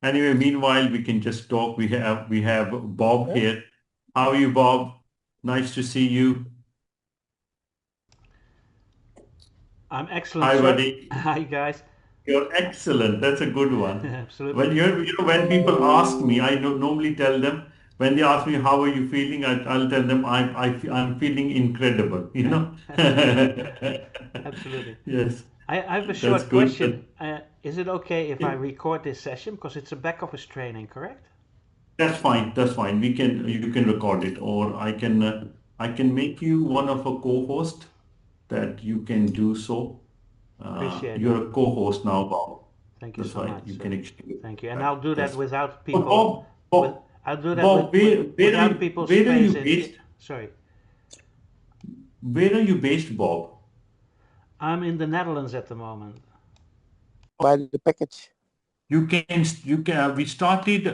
Anyway, meanwhile, we can just talk. We have Bob here. How are you, Bob? Nice to see you. I'm excellent, Hi, sir. buddy. Hi, guys. You're excellent. That's a good one. Absolutely. When when people ask me, I normally tell them when they ask me how are you feeling, I'll tell them I'm feeling incredible. Absolutely. Absolutely. Yes, I have a that's short good. question. Is it okay if I record this session? Because it's a back office training, correct? That's fine. That's fine. You can record it, or I can make you one of a co-host that you can do so. Appreciate that. You're a co-host now, Bob. Thank you That's so right. much, You sir. can actually do Thank you. And that. I'll do that That's without oh, people Bob, with Bob, I'll do that Bob. without people's Where are space you in based? sorry. Where are you based, Bob? I'm in the Netherlands at the moment. Buy the package. You can. We started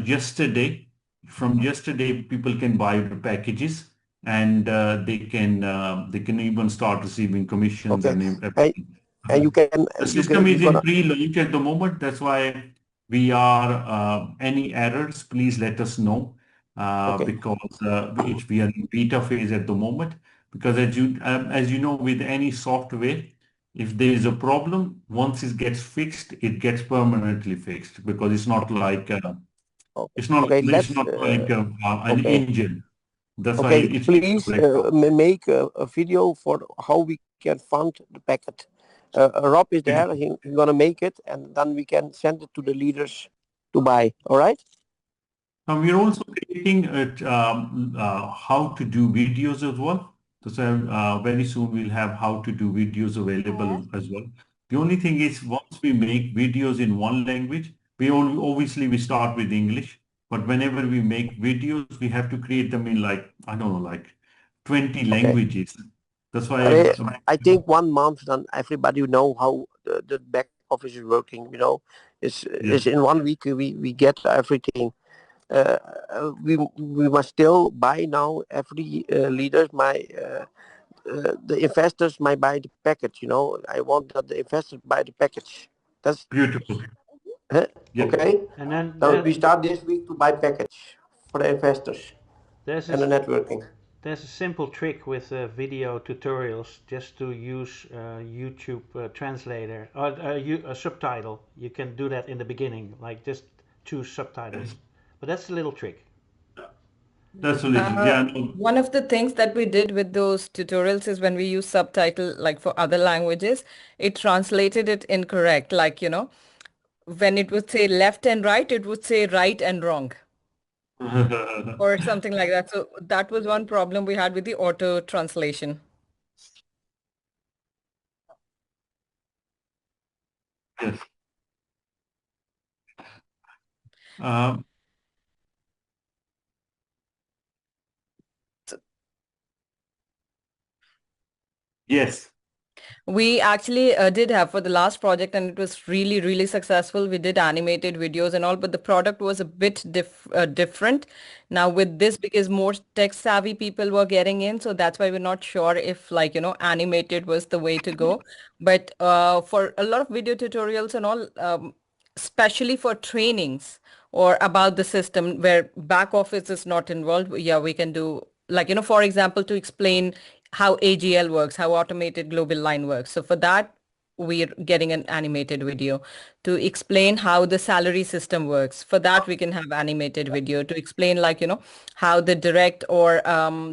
yesterday. From yesterday, people can buy the packages, and they can even start receiving commissions Okay, and and everything. and Uh, The system you're is in gonna. pre-launch at the moment. That's why we are. Any errors, please let us know, Okay, because we are in beta phase at the moment. Because as you know, with any software, if there is a problem, once it gets fixed, it gets permanently fixed because okay, okay. it's Let's. not like an Okay, engine. That's why okay. it's Please like make a video for how we can fund the packet. Rob is there. He's gonna make it, and then we can send it to the leaders to buy. All right. we're also creating how to do videos as well. So very soon we'll have how to do videos available as well. The only thing is once we make videos in one language, obviously we start with English, but whenever we make videos, we have to create them in like, I don't know, like 20 Okay. languages. That's why, Uh, I think 1 month, then everybody will know how the back office is working. It's yeah, in 1 week we get everything. We must still buy now. Every leader, the investors might buy the package. I want that the investors buy the package. That's beautiful. Yeah. okay. And then So we start this week to buy package for the investors there's and the this networking. there's a simple trick with video tutorials just to use YouTube translator or a subtitle. You can do that in the beginning, like just choose subtitles. Yes. But that's a little trick. That's a little, yeah, no, One of the things that we did with those tutorials is when we use subtitle like for other languages, it translated it incorrect. Like, when it would say left and right, it would say right and wrong or something like that. So that was one problem we had with the auto translation. yes. Um, yes. We actually did have for the last project, and it was really, really successful. We did animated videos and all, but the product was a bit different. Now with this, because more tech savvy people were getting in, so that's why we're not sure if like, animated was the way to go. But for a lot of video tutorials and all, especially for trainings or about the system where back office is not involved, yeah, we can do like, for example, to explain how AGL works, how automated global line works. So for that, we're getting an animated video to explain how the salary system works. For that, we can have animated video to explain like, how the direct or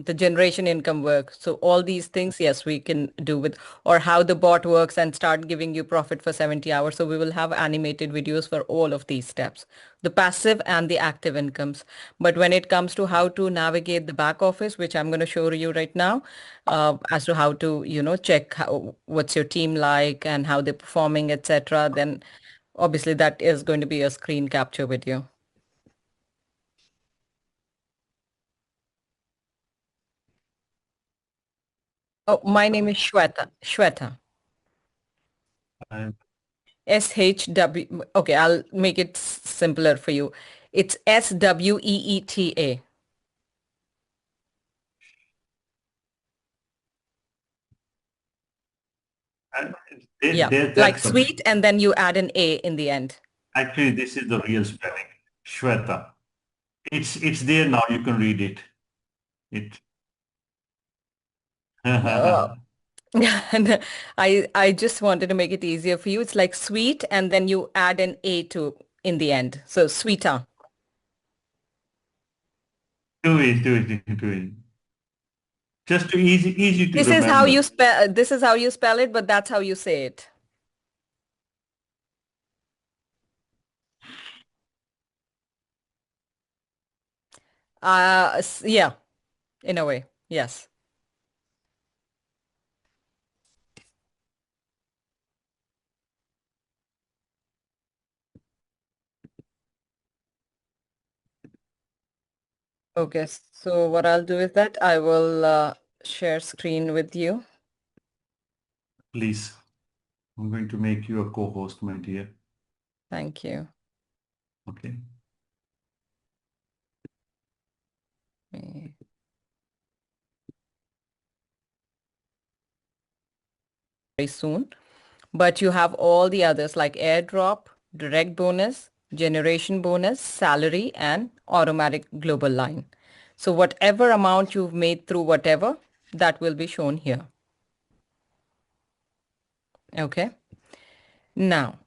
the generation income works. So all these things, yes, we can do with, or how the bot works and start giving you profit for 70 hours. So we will have animated videos for all of these steps, the passive and the active incomes. But when it comes to how to navigate the back office, which I'm going to show you right now, as to how to, check what's your team like and how they're performing, etc., then obviously that is going to be a screen capture video. Oh, my name is Shweta. Shweta. I- SHW. Okay, I'll make it simpler for you. It's SWEETA. I- Yeah, like that's sweet, and then you add an A in the end. Actually, this is the real spelling. Shweta. It's there now. You can read it. It. Oh. And I just wanted to make it easier for you. It's like sweet, and then you add an A to in the end. So sweeter. Do it, do it, do it. Just to easy to This is how remember. you spell. This is how you spell it, but that's how you say it. Yeah, in a way, yes. Okay, so what I'll do is that I will share screen with you. Please. I'm going to make you a co-host, my dear. Thank you. Okay. Me- Very soon. But you have all the others like airdrop, direct bonus, generation bonus, salary, and automatic global line. So whatever amount you've made through whatever, that will be shown here. Okay. Now,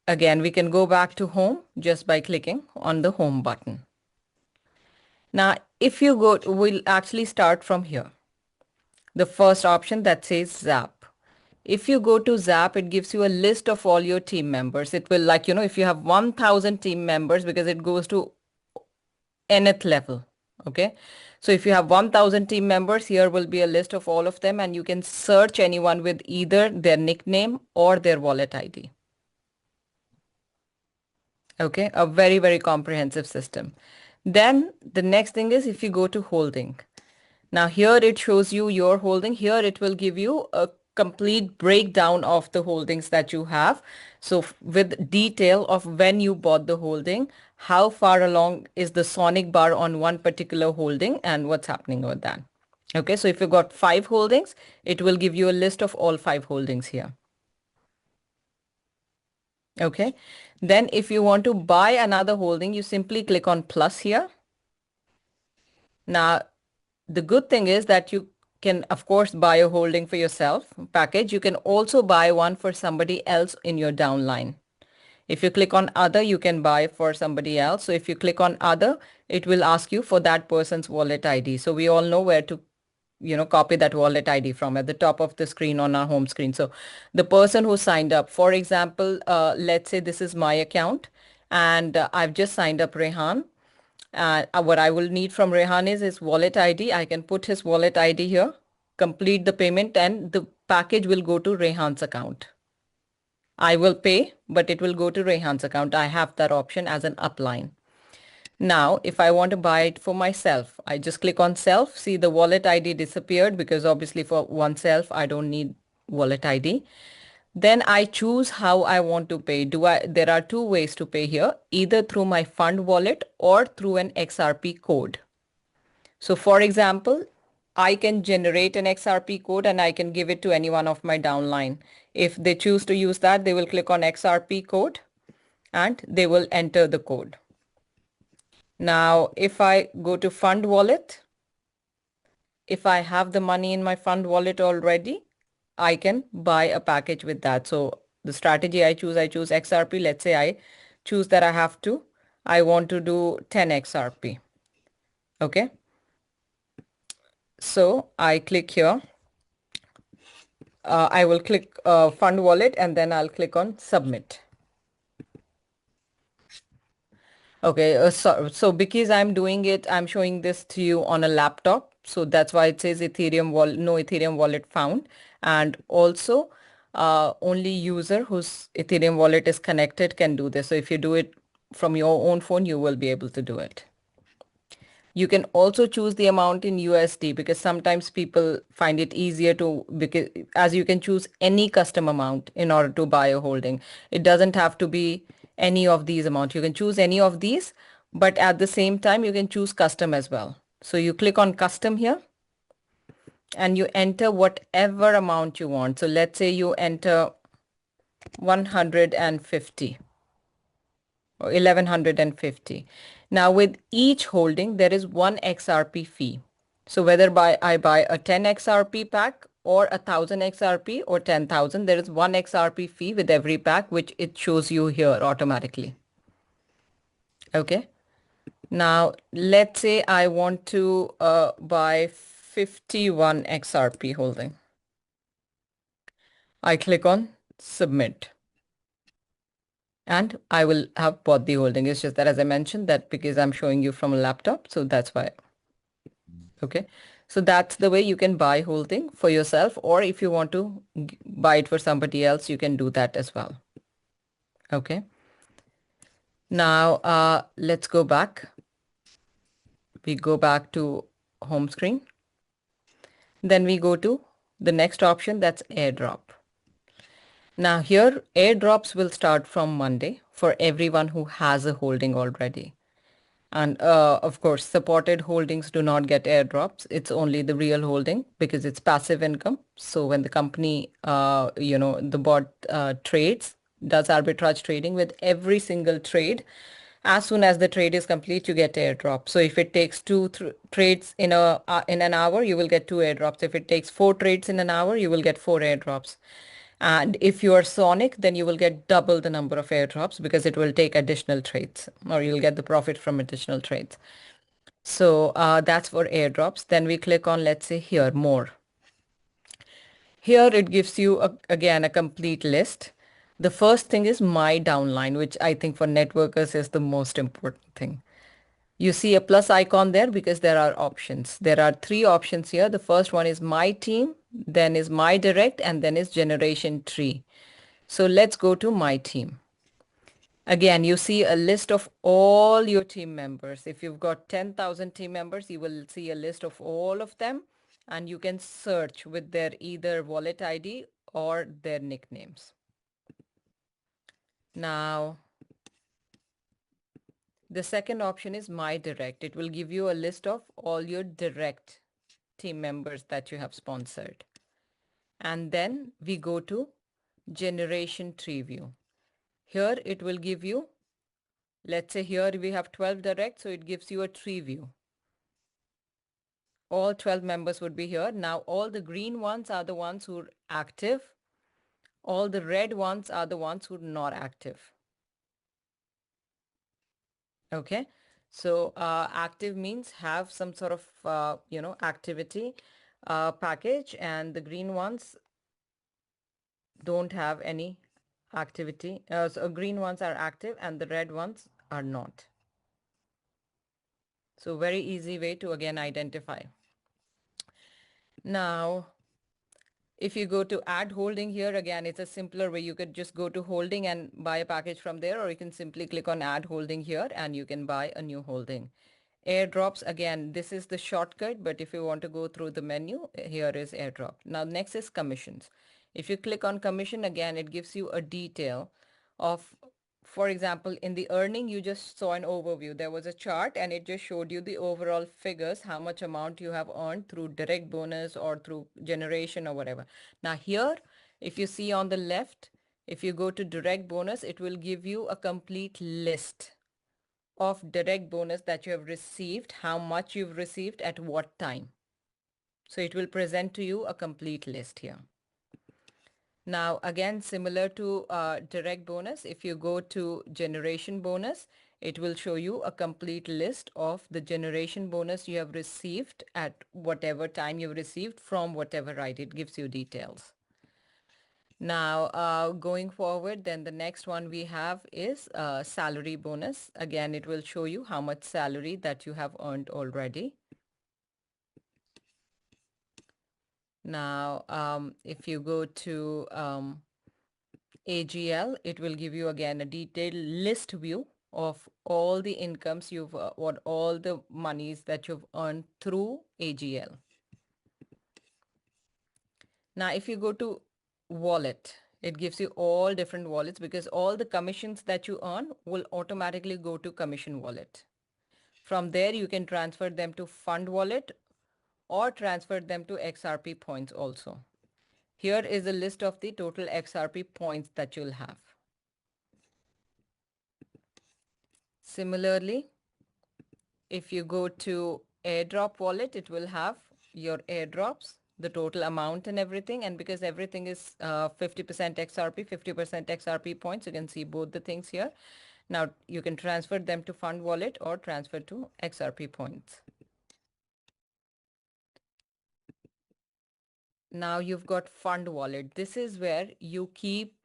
again, we can go back to home just by clicking on the home button. Now, if you go, we'll actually start from here. The first option that says Zap. If you go to Zap, it gives you a list of all your team members. It will like, if you have 1,000 team members, because it goes to nth level. Okay. So if you have 1,000 team members, here will be a list of all of them, and you can search anyone with either their nickname or their wallet ID. Okay. A very, very comprehensive system. Then the next thing is if you go to holding. Now here it shows you your holding. Here it will give you a complete breakdown of the holdings that you have. So with detail of when you bought the holding, how far along is the sonic bar on one particular holding, and what's happening with that. Okay, so if you got 5 holdings, it will give you a list of all 5 holdings here. Okay, then if you want to buy another holding, you simply click on plus here. Now, the good thing is that you can, of course, buy a holding for yourself package. You can also buy one for somebody else in your downline. If you click on other, you can buy for somebody else. So if you click on other, it will ask you for that person's wallet ID. So we all know where to, copy that wallet ID from at the top of the screen on our home screen. So the person who signed up, for example, let's say this is my account, and I've just signed up Rehan. What I will need from Rehan is his wallet ID. I can put his wallet ID here, complete the payment, and the package will go to Rehan's account. I will pay, but it will go to Rehan's account. I have that option as an upline. Now, if I want to buy it for myself, I just click on self. See, the wallet ID disappeared because obviously for oneself, I don't need wallet ID. Then I choose how I want to pay. There are 2 ways to pay here, either through my fund wallet or through an XRP code. So for example, I can generate an XRP code and I can give it to any one of my downline. If they choose to use that, they will click on XRP code and they will enter the code. Now, if I go to fund wallet, if I have the money in my fund wallet already, I can buy a package with that. So the strategy I choose XRP. Let's say I choose that I want to do 10 XRP. Okay. So I click here. I will click fund wallet and then I'll click on submit. Okay, so because I'm doing it, I'm showing this to you on a laptop. So that's why it says Ethereum wallet, no Ethereum wallet found. And also only user whose Ethereum wallet is connected can do this. So if you do it from your own phone, you will be able to do it. You can also choose the amount in USD because sometimes people find it easier because as you can choose any custom amount in order to buy a holding. It doesn't have to be any of these amounts. You can choose any of these, but at the same time, you can choose custom as well. So you click on custom here and you enter whatever amount you want. So let's say you enter 150. or 1150. Now with each holding, there is one XRP fee. So whether I buy a 10 XRP pack or 1,000 XRP or 10,000, there is one XRP fee with every pack, which it shows you here automatically. Okay. Now let's say I want to buy 51 XRP holding. I click on submit. And I will have bought the holding. It's just that, as I mentioned, that because I'm showing you from a laptop, so that's why. Okay. So that's the way you can buy holding for yourself, or if you want to buy it for somebody else, you can do that as well. Okay. Now, let's go back. We go back to home screen. Then we go to the next option, that's airdrop. Now here, airdrops will start from Monday for everyone who has a holding already. And of course, supported holdings do not get airdrops. It's only the real holding because it's passive income. So when the company, the bot trades, does arbitrage trading with every single trade, as soon as the trade is complete, you get airdrop. So if it takes two trades in an hour, you will get two airdrops. If it takes 4 trades in an hour, you will get 4 airdrops. And if you are Sonic, then you will get double the number of airdrops because it will take additional trades, or you'll get the profit from additional trades. So that's for airdrops. Then we click on, let's say here, more. Here it gives you, again, a complete list. The first thing is my downline, which I think for networkers is the most important thing. You see a plus icon there because there are options. There are 3 options here. The first one is my team, then is my direct, and then is generation tree. So let's go to my team. Again, you see a list of all your team members. If you've got 10,000 team members, you will see a list of all of them, and you can search with their either wallet ID or their nicknames. Now, the second option is My Direct. It will give you a list of all your direct team members that you have sponsored. And then we go to Generation Tree View. Here it will give you, let's say here we have 12 direct, so it gives you a tree view. All 12 members would be here. Now all the green ones are the ones who are active. All the red ones are the ones who are not active. Okay, so active means have some sort of activity package, and the green ones don't have any activity. So green ones are active and the red ones are not. So very easy way to again identify. Now, if you go to add holding here, again, it's a simpler way. You could just go to holding and buy a package from there, or you can simply click on add holding here and you can buy a new holding. Airdrops, again, this is the shortcut, but if you want to go through the menu, here is airdrop. Now, next is commissions. If you click on commission, again, it gives you a detail of, for example, in the earning, you just saw an overview. There was a chart and it just showed you the overall figures, how much amount you have earned through direct bonus or through generation or whatever. Now here, if you see on the left, if you go to direct bonus, it will give you a complete list of direct bonus that you have received, how much you've received at what time. So it will present to you a complete list here. Now, again, similar to direct bonus, if you go to generation bonus, it will show you a complete list of the generation bonus you have received at whatever time you've received from whatever right. It gives you details. Now, going forward, then the next one we have is salary bonus. Again, it will show you how much salary that you have earned already. Now, if you go to AGL, it will give you again a detailed list view of all the incomes you've, all the monies that you've earned through AGL. Now, if you go to wallet, it gives you all different wallets because all the commissions that you earn will automatically go to commission wallet. From there, you can transfer them to fund wallet or transfer them to XRP points also. Here is a list of the total XRP points that you'll have. Similarly, if you go to airdrop wallet, it will have your airdrops, the total amount and everything. And because everything is 50% XRP, 50% XRP points, you can see both the things here. Now you can transfer them to fund wallet or transfer to XRP points. Now you've got fund wallet. This is where you keep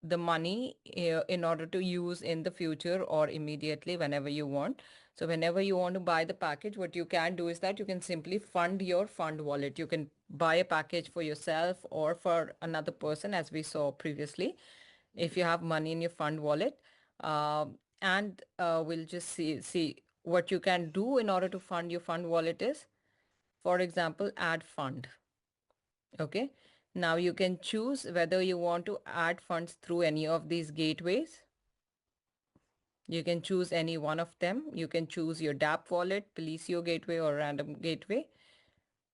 the money in order to use in the future or immediately whenever you want. So whenever you want to buy the package, what you can do is that you can simply fund your fund wallet. You can buy a package for yourself or for another person, as we saw previously, if you have money in your fund wallet. And we'll just see what you can do in order to fund your fund wallet is, for example, add fund. Okay. Now you can choose whether you want to add funds through any of these gateways. You can choose any one of them. You can choose your dApp wallet, Policio gateway, or random gateway.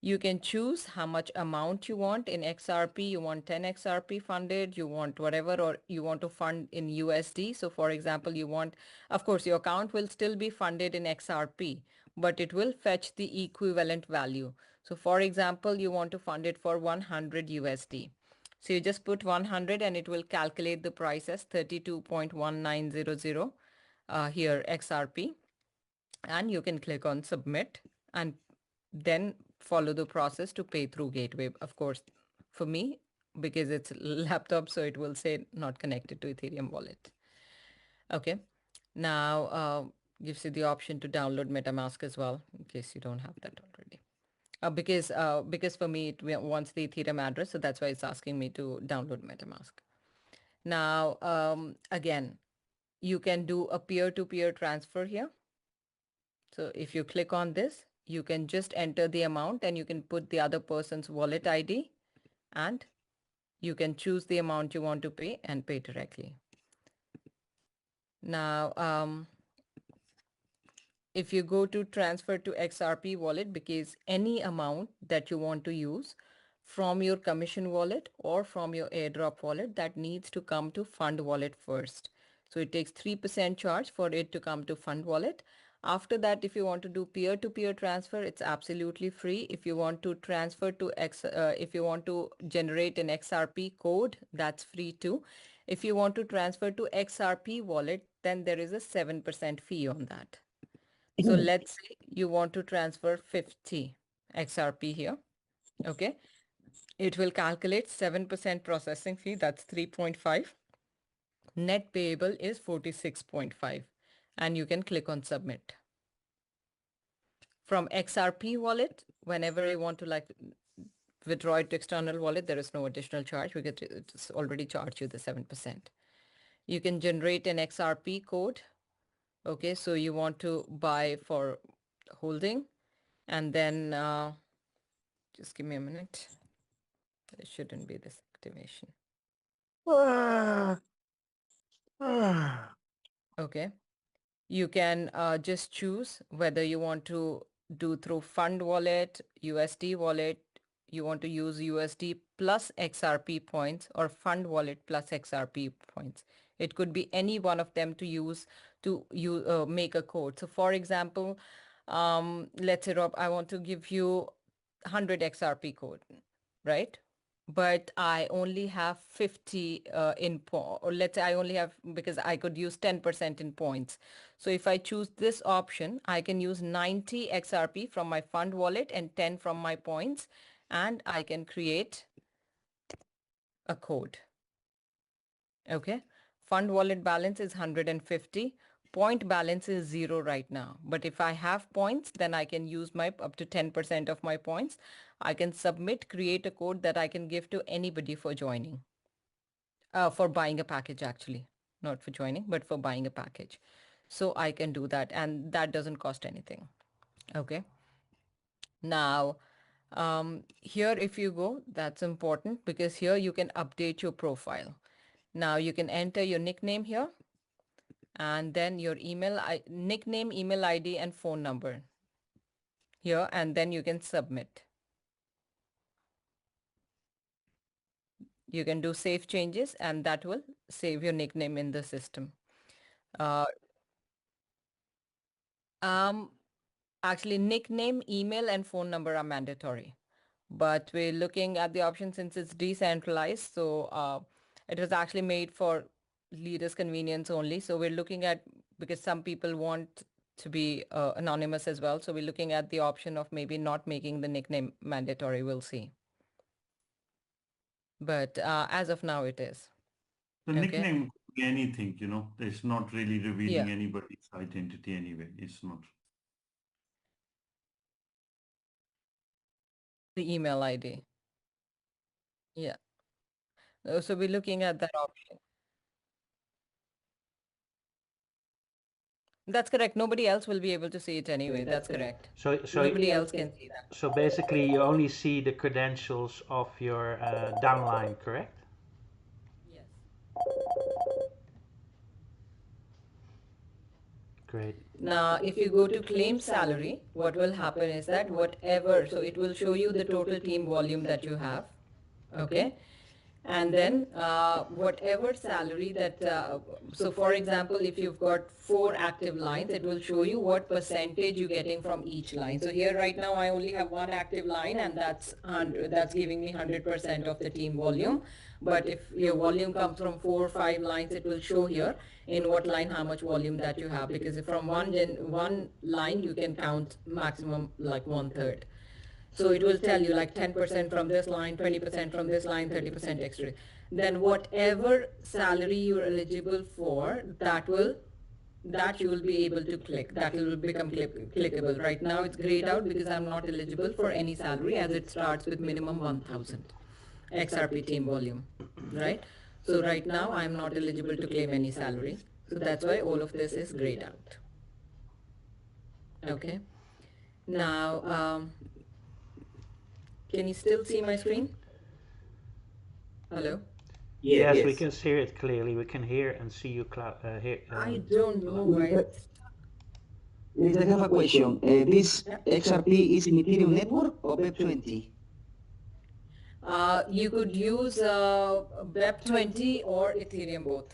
You can choose how much amount you want in XRP. You want 10 XRP funded, you want whatever, or you want to fund in USD. So for example, you want, of course, your account will still be funded in XRP, but it will fetch the equivalent value. So for example, you want to fund it for 100 USD. So you just put 100 and it will calculate the price as 32.1900 here XRP, and you can click on submit and then follow the process to pay through gateway. Of course, for me, because it's laptop, so it will say not connected to Ethereum wallet. Okay. Now gives you the option to download MetaMask as well, in case you don't have that already. Because for me it wants the Ethereum address, so that's why it's asking me to download MetaMask. Now again, you can do a peer-to-peer transfer here. So if you click on this, you can just enter the amount and you can put the other person's wallet ID and you can choose the amount you want to pay and pay directly. Now, if you go to transfer to XRP wallet, because any amount that you want to use from your commission wallet or from your airdrop wallet, that needs to come to fund wallet first. So it takes 3% charge for it to come to fund wallet. After that, if you want to do peer-to-peer transfer, it's absolutely free. If you want to transfer to if you want to generate an XRP code, that's free too. If you want to transfer to XRP wallet, then there is a 7% fee on that. So let's say you want to transfer 50 XRP here. Okay. It will calculate 7% processing fee. That's 3.5. Net payable is 46.5. And you can click on submit. From XRP wallet, whenever you want to withdraw it to external wallet, there is no additional charge because it's already charged you the 7%. You can generate an XRP code. Okay, so you want to buy for holding, and then just give me a minute. There shouldn't be this activation. Okay. You can just choose whether you want to do through fund wallet, USD wallet, you want to use USD plus XRP points, or fund wallet plus XRP points. It could be any one of them to use to make a code. So for example, let's say, Rob, I want to give you 100 XRP code, right? But I only have 50 or let's say I only have, because I could use 10% in points. So if I choose this option, I can use 90 XRP from my fund wallet and 10 from my points, and I can create a code. Okay. Fund wallet balance is 150. Point balance is 0 right now. But if I have points, then I can use my up to 10% of my points. I can submit, create a code that I can give to anybody for joining. For buying a package, actually. Not for joining, but for buying a package. So I can do that, and that doesn't cost anything. Okay. Now, here if you go, that's important because here you can update your profile. Now you can enter your nickname here, and then your nickname, email ID, and phone number here, and then you can submit. You can do save changes, and that will save your nickname in the system. Actually, nickname, email, and phone number are mandatory. But we're looking at the option since it's decentralized. So it was actually made for leaders' convenience only. So we're looking at, because some people want to be anonymous as well. So we're looking at the option of maybe not making the nickname mandatory. We'll see. But as of now, it is. The Okay. nickname could be anything, you know. It's not really revealing Yeah. anybody's identity anyway. It's not. The email ID. Yeah. So we're looking at that option. That's correct. Nobody else will be able to see it anyway. That's correct. So Nobody else can see that. so basically you only see the credentials of your downline, correct? Yes. Great. Now, if you go to claim salary, what will happen is that whatever, so it will show you the total team volume that you have. Okay. And then whatever salary that, so for example, if you've got 4 active lines, it will show you what percentage you're getting from each line. So here right now I only have 1 active line, and that's 100, that's giving me 100% of the team volume. But if your volume comes from 4 or 5 lines, it will show here in what line how much volume that you have, because if from one line you can count maximum like 1/3. So it will tell you like 10% from this line, 20% from this line, 30% extra. Then whatever salary you're eligible for, that you will be able to click. That will become clickable. Right now it's grayed out because I'm not eligible for any salary, as it starts with minimum 1,000 XRP team volume, right? So right now I'm not eligible to claim any salary. So that's why all of this is grayed out. Okay. Now, can you still see my screen? Hello? Yes, we can see it clearly. We can hear and see you. I don't know why it's... Yes, I have a question. This XRP is in Ethereum network or BEP20? You could use BEP20 or Ethereum both.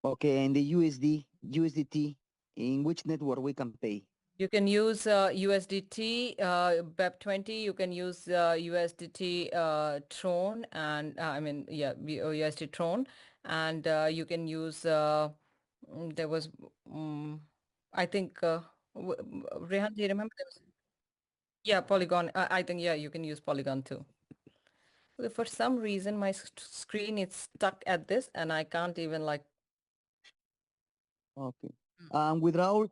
Okay, and the USDT, in which network we can pay? You can use USDT, BEP20. You can use USDT Tron, and USDT Tron, and you can use. There was, I think, Rehan, do you remember? There was, yeah, Polygon. I think, yeah, you can use Polygon too. For some reason, my screen is stuck at this, and I can't even like. Okay. Withdrawal,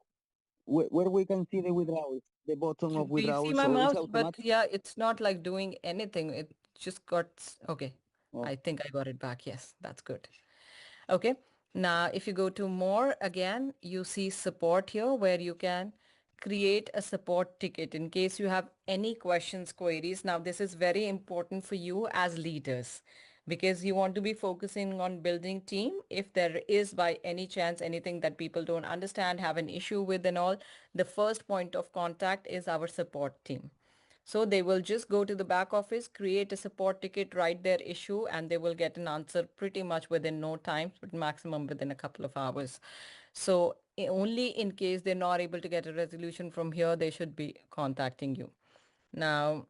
where we can see the withdrawals, the bottom of Do you see withdrawals, my or it's mouse? But automatic? yeah, it's not like doing anything. It just got, okay. Oh. I think I got it back. Yes, that's good. Okay. Now, if you go to more again, you see support here where you can create a support ticket in case you have any questions, queries. Now, this is very important for you as leaders because you want to be focusing on building team. If there is by any chance anything that people don't understand, have an issue with and all, the first point of contact is our support team. So they will just go to the back office, create a support ticket, write their issue, and they will get an answer pretty much within no time, but maximum within a couple of hours. So only in case they're not able to get a resolution from here, they should be contacting you. Now,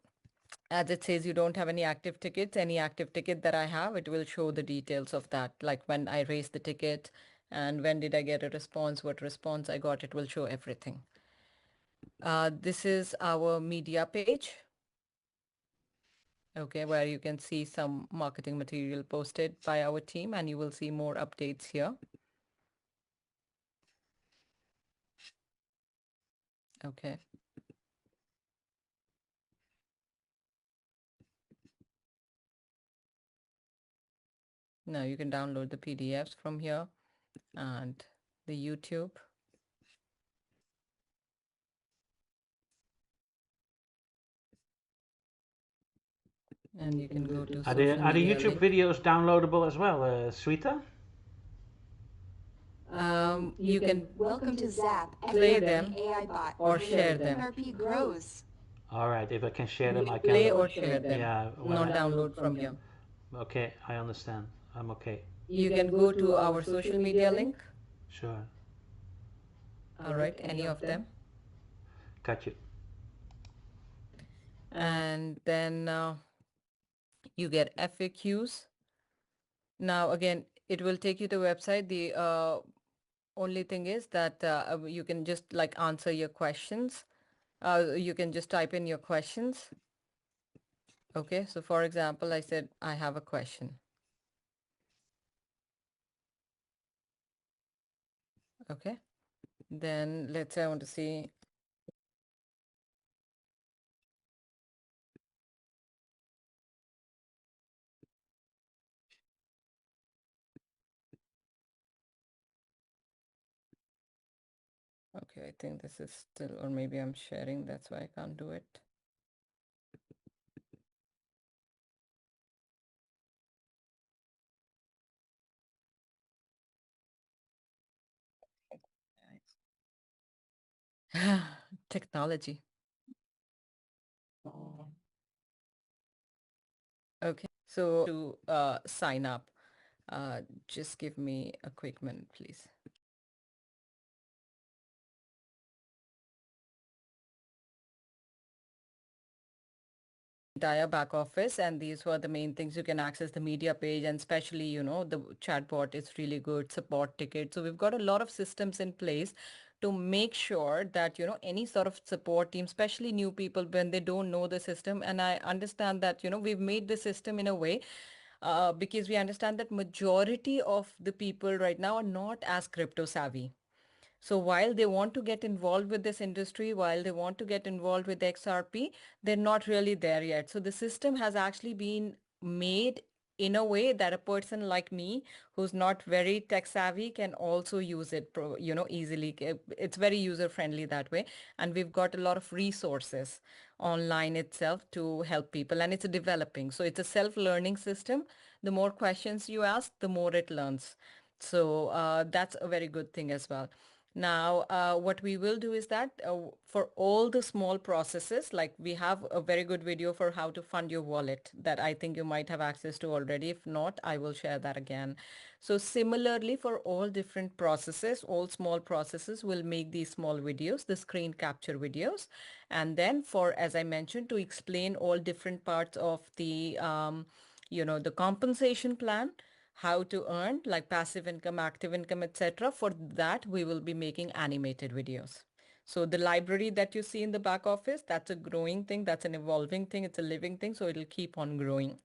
as it says you don't have any active tickets, any active ticket that I have, it will show the details of that. Like when I raised the ticket and when did I get a response, what response I got, it will show everything. This is our media page. Okay, where you can see some marketing material posted by our team, and you will see more updates here. Okay. Now you can download the PDFs from here and the YouTube. And you can go to Are social the media YouTube link. videos downloadable as well, Sweeta? You can Welcome to Zap, play XRP them AI bot. or share them. XRP grows. All right, if I can share You them, I can play can. or share them, Yeah, not download from here. Okay, I understand. I'm okay. You can go to our social media link. Sure. All right, any of them. Got you. And then you get FAQs. Now, again, it will take you to the website. The only thing is that you can just like answer your questions. You can just type in your questions. Okay, so for example, I said, I have a question. Okay, then let's say I want to see. Okay, I think this is still, or maybe I'm sharing, that's why I can't do it. Technology. Okay, so to sign up, just give me a quick minute, please. Entire back office, and these were the main things. You can access the media page, and especially, you know, the chatbot is really good, support ticket. So we've got a lot of systems in place to make sure that, you know, any sort of support team, especially new people when they don't know the system. And I understand that, you know, we've made the system in a way because we understand that majority of the people right now are not as crypto savvy. So while they want to get involved with this industry, while they want to get involved with XRP, they're not really there yet. So the system has actually been made in a way that a person like me who's not very tech savvy can also use it, you know, easily. It's very user friendly that way. And we've got a lot of resources online itself to help people, and it's developing. So it's a self-learning system. The more questions you ask, the more it learns. So that's a very good thing as well. Now, what we will do is that for all the small processes, like we have a very good video for how to fund your wallet that I think you might have access to already. If not, I will share that again. So similarly, for all different processes, all small processes will make these small videos, the screen capture videos. And then for, as I mentioned, to explain all different parts of the, you know, the compensation plan, how to earn like passive income, active income, etc. For that, we will be making animated videos. So the library that you see in the back office, that's a growing thing, that's an evolving thing, it's a living thing, so it'll keep on growing.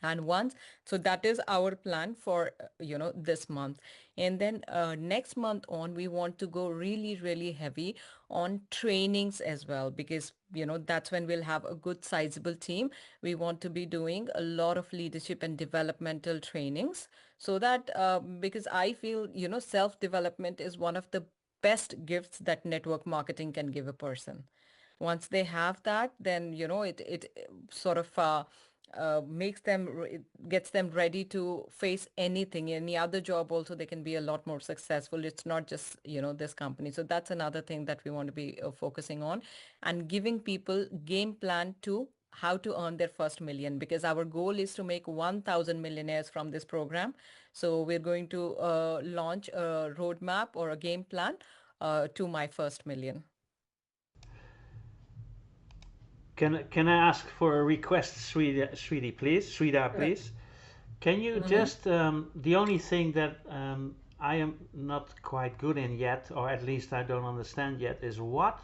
And once, so that is our plan for you know, this month. And then next month on, we want to go really heavy on trainings as well, because you know, that's when we'll have a good sizable team. We want to be doing a lot of leadership and developmental trainings, so that because I feel, you know, self development is one of the best gifts that network marketing can give a person. Once they have that, then you know, it sort of makes them, it gets them ready to face anything, any other job also. They can be a lot more successful. It's not just, you know, this company. So that's another thing that we want to be focusing on, and giving people game plan to how to earn their first million, because our goal is to make 1,000 millionaires from this program. So we're going to launch a roadmap or a game plan to my first million. Can I ask for a request, Sweetie, please? Sweetie, please. Can you just, the only thing that I am not quite good in yet, or at least I don't understand yet, is what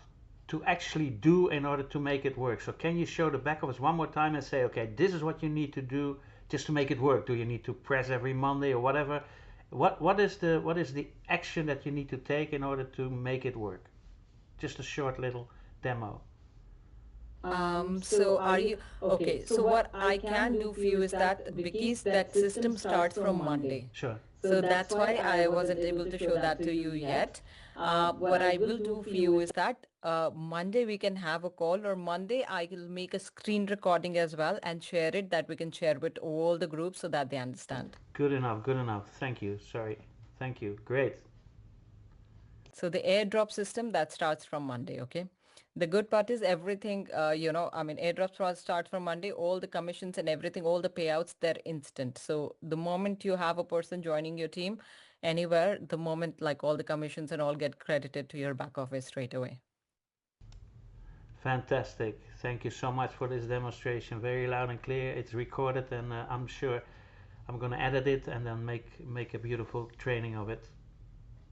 to actually do in order to make it work. So can you show the back of us one more time and say, okay, this is what you need to do just to make it work? Do you need to press every Monday or whatever? What is the action that you need to take in order to make it work? Just a short little demo. So are you okay? So what I can do for you is that because that system starts from Monday. Sure. So that's why I wasn't able to show that to you yet. What I will do for you is that Monday we can have a call, or Monday I will make a screen recording as well and share it, that we can share with all the groups so that they understand. Good enough, good enough. Thank you. Sorry. Thank you. Great. So the airdrop system, that starts from Monday, okay? The good part is everything, you know, I mean, airdrops start from Monday, all the commissions and everything, all the payouts, they're instant. So the moment you have a person joining your team, anywhere, the moment like all the commissions and all get credited to your back office straight away. Fantastic. Thank you so much for this demonstration. Very loud and clear. It's recorded, and I'm sure I'm going to edit it and then make a beautiful training of it.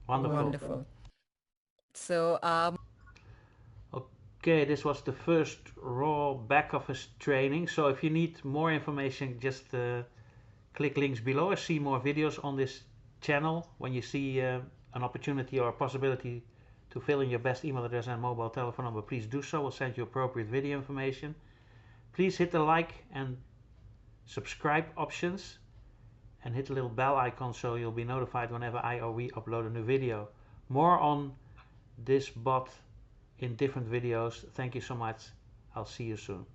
Wonderful. Wonderful. So, okay, this was the first raw back office training. So if you need more information, just click links below or see more videos on this channel. When you see an opportunity or a possibility to fill in your best email address and mobile telephone number, please do so. We'll send you appropriate video information. Please hit the like and subscribe options and hit the little bell icon so you'll be notified whenever I or we upload a new video. More on this bot in different videos. Thank you so much. I'll see you soon.